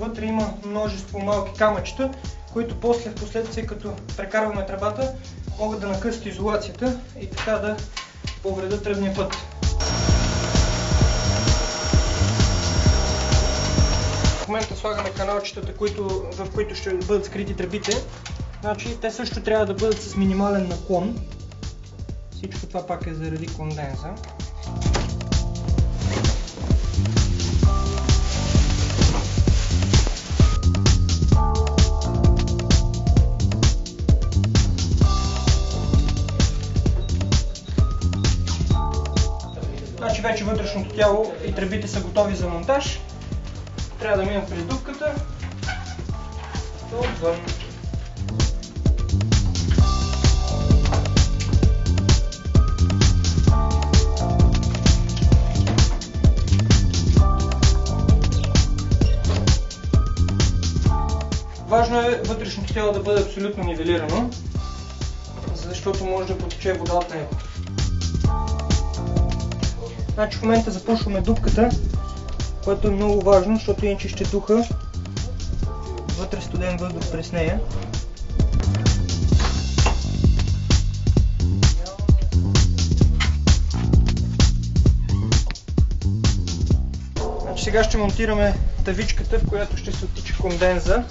вътре има множество малки камъчета, които после в последствие, като прекарваме тръбата, могат да накъсат изолацията и така да повредят тръбния път. В момента слагаме каналчетата, в които ще бъдат скрити тръбите. Значи, те също трябва да бъдат с минимален наклон. Всичко това пак е заради конденза. Значи вече вътрешното тяло и тръбите са готови за монтаж. Трябва да минем през дупката отвън. Важно е вътрешното тяло да бъде абсолютно нивелирано, защото може да потече вода от него. Значи в момента запушваме дупката, което е много важно, защото иначе ще духа вътре студен въздух през нея. Значи сега ще монтираме тавичката, в която ще се оттича конденза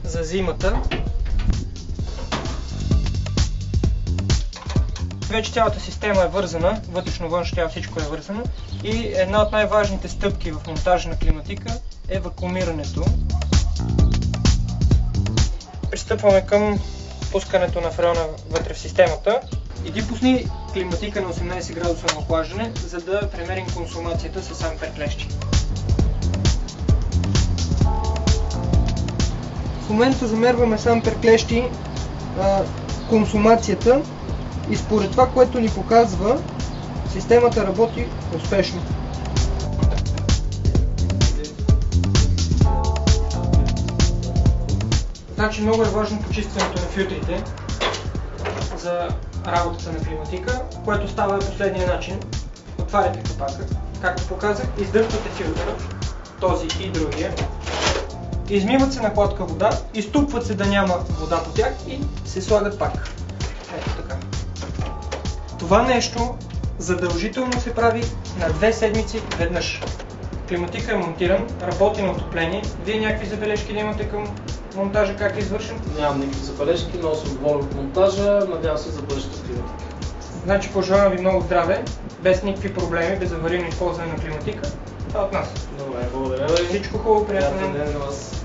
за зимата. Вече цялата система е вързана, вътрешно-външно тяло всичко е вързано и една от най-важните стъпки в монтажа на климатика е вакуумирането. Пристъпваме към пускането на фреона вътре в системата. Иди пусни климатика на 18 градуса на охлаждане, за да премерим консумацията с ампер клещи. В момента замерваме с ампер клещи консумацията и според това, което ни показва, системата работи успешно. Значи много е важно почистването на филтрите за работата на климатика, което става последния начин. Отваряте капака, както показах, издърпвате филтъра, този и другия, измиват се на хладка вода, изтупват се да няма вода по тях и се слагат пак. Ето така. Това нещо задължително се прави на 2 седмици веднъж. Климатика е монтиран, работи на отопление. Вие някакви забележки да имате към монтажа, как е извършен? Нямам никакви забележки, много съм доволен от монтажа, надявам се за бъдещата климатика. Значи пожелавам ви много здраве, без никакви проблеми, без аварийно използване на климатика. Това от нас. Добре, благодаря ви. Всичко хубаво, приятен ден на вас.